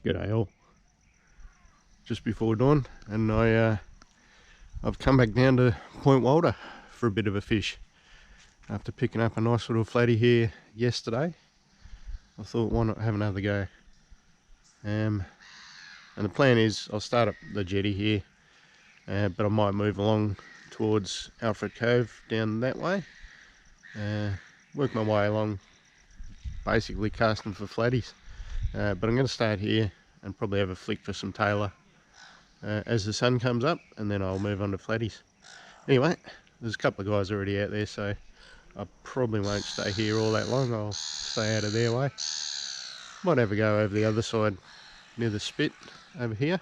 G'day all. Just before dawn, and I've come back down to Point Walter for a bit of a fish. After picking up a nice little flatty here yesterday, I thought why not have another go. And the plan is I'll start up the jetty here, but I might move along towards Alfred Cove down that way. Work my way along, basically casting for flatties. But I'm going to start here and probably have a flick for some tailor as the sun comes up, and then I'll move on to flatties. Anyway, there's a couple of guys already out there, so I probably won't stay here all that long. I'll stay out of their way. Might have a go over the other side near the spit over here.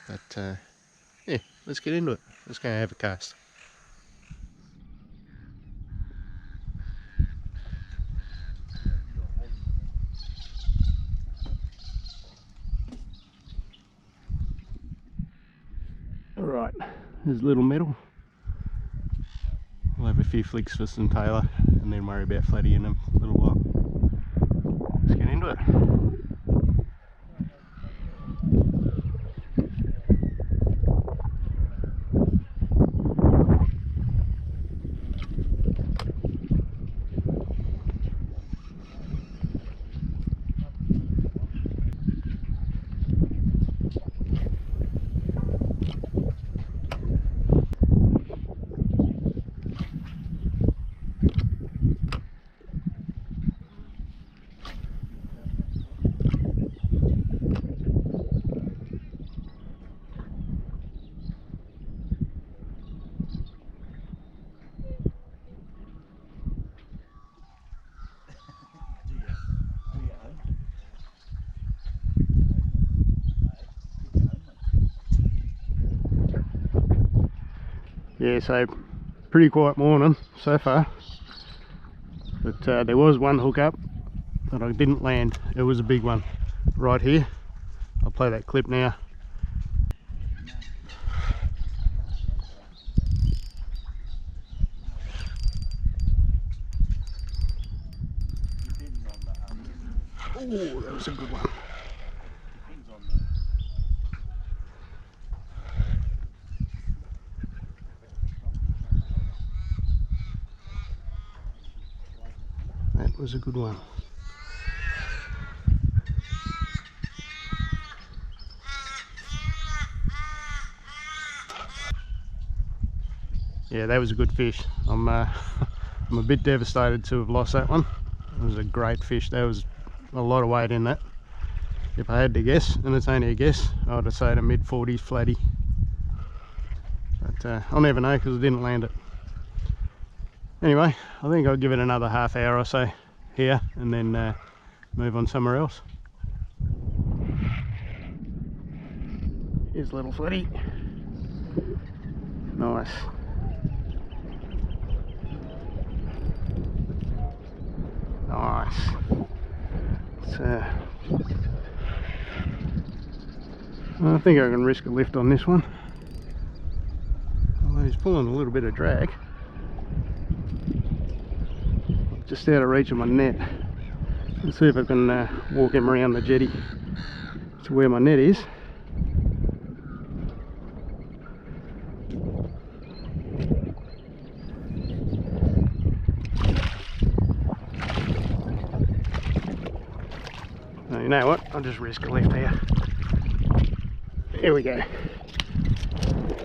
But yeah, let's get into it. Let's go have a cast. Alright, there's a little metal. We'll have a few flicks for some tailor and then worry about flatty in a little while. Let's get into it. Yeah, so pretty quiet morning so far, but there was one hook up that I didn't land. It was a big one right here. I'll play that clip now. Oh, that was a good one. That was a good one. Yeah, that was a good fish. I'm a bit devastated to have lost that one. It was a great fish. There was a lot of weight in that. If I had to guess, and it's only a guess, I would have said a mid-40s flatty. But I'll never know because I didn't land it. Anyway, I think I'll give it another half hour or so here and then move on somewhere else. Here's little flatty. Nice. Nice. I think I can risk a lift on this one. Although he's pulling a little bit of drag. Just out of reach of my net. Let's see if I can walk him around the jetty to where my net is. Now, you know what? I'll just risk a lift here. Here we go.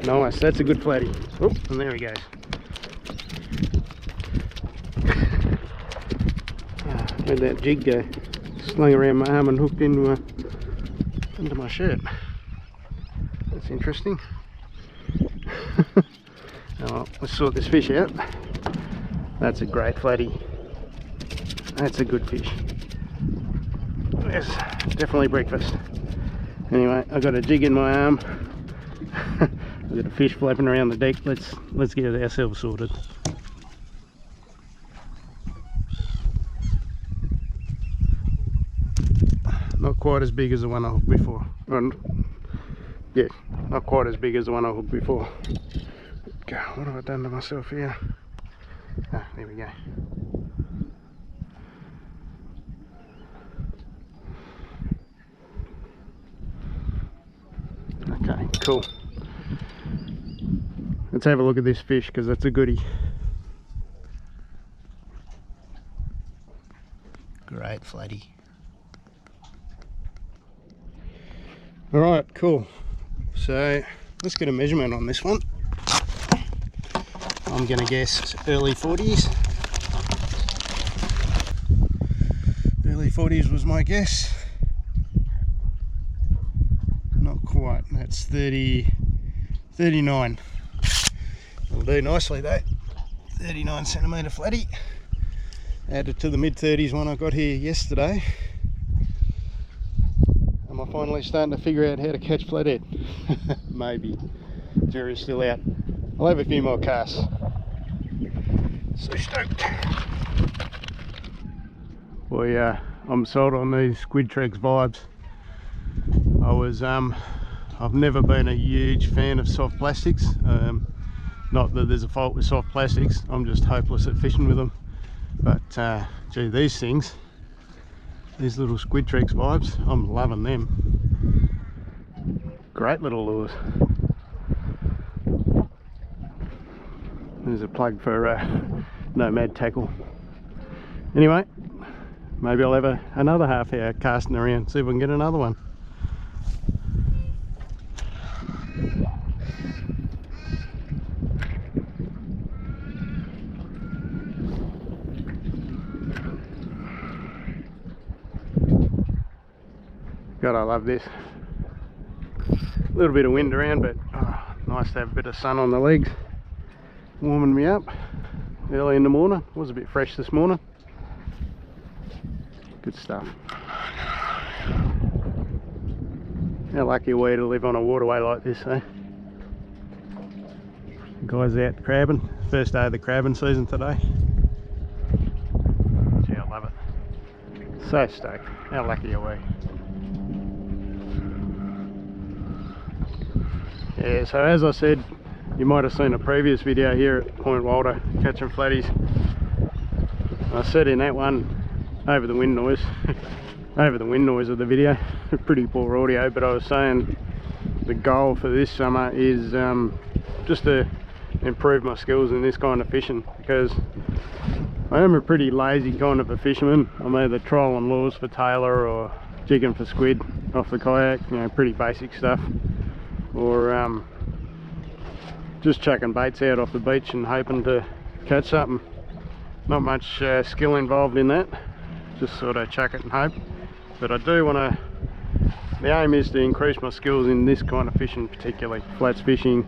Nice, that's a good flatty. Oh, and there he goes. Where'd that jig go? Slung around my arm and hooked into under my shirt. That's interesting. Oh, let's sort this fish out. That's a great flatty. That's a good fish. Yes, definitely breakfast. Anyway, I've got a jig in my arm. I've got a fish flapping around the deck. Let's get ourselves sorted. Not quite as big as the one I hooked before. Yeah, not quite as big as the one I hooked before. God, what have I done to myself here? Ah, there we go. Cool. Let's have a look at this fish because that's a goodie. Great flatty. Alright, cool. So let's get a measurement on this one. I'm going to guess early 40s. Early 40s was my guess. Not quite, that's 39. It'll do nicely though. 39 centimetre flatty. Added to the mid 30s one I got here yesterday. Am I finally starting to figure out how to catch flathead? Maybe. Jury's still out. I'll have a few more casts. So stoked. Well, yeah, I'm sold on these Squid Tregs vibes. I've never been a huge fan of soft plastics. Not that there's a fault with soft plastics, I'm just hopeless at fishing with them. But gee, these little Squid Tregs vibes, I'm loving them. Great little lures. There's a plug for Nomad tackle. Anyway, maybe I'll have another half hour casting around, see if I can get another one. God, I love this. A little bit of wind around, but nice to have a bit of sun on the legs, warming me up early in the morning. It was a bit fresh this morning. Good stuff. How lucky are we to live on a waterway like this, eh? Guys out crabbing. First day of the crabbing season today. Gee, I love it. So stoked. How lucky are we? Yeah, so as I said, you might have seen a previous video here at Point Walder catching flatties. I said in that one, over the wind noise, over the wind noise of the video, pretty poor audio, but I was saying the goal for this summer is just to improve my skills in this kind of fishing, because I am a pretty lazy kind of a fisherman. I'm either trolling lures for tailor or jigging for squid off the kayak, you know, pretty basic stuff, or just chucking baits out off the beach and hoping to catch something. Not much skill involved in that, just sort of chuck it and hope. But I do want to, the aim is to increase my skills in this kind of fishing, particularly flats fishing,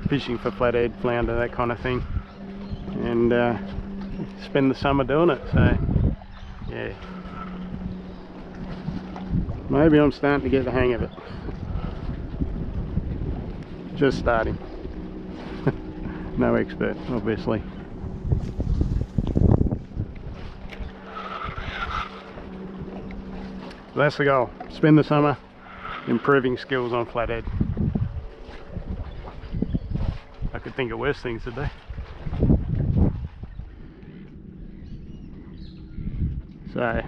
fishing for flathead, flounder, that kind of thing, and spend the summer doing it. So yeah, maybe I'm starting to get the hang of it. Just starting. No expert, obviously. That's the goal. Spend the summer improving skills on flathead. I could think of worse things to do. So I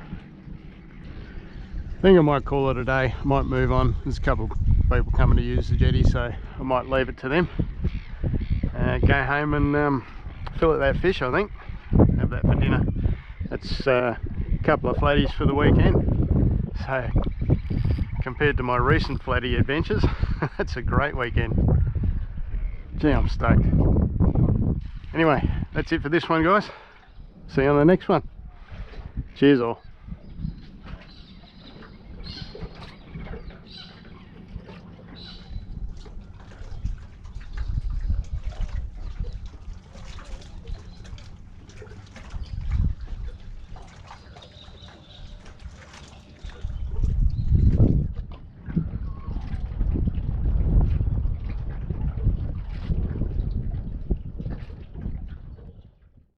think I might call it a day. I might move on. There's a couple of people coming to use the jetty, so I might leave it to them. Go home and fillet that fish, I think. Have that for dinner. That's a couple of flatties for the weekend. So compared to my recent flatty adventures, that's a great weekend. Gee, I'm stoked. Anyway, that's it for this one, guys. See you on the next one. Cheers all.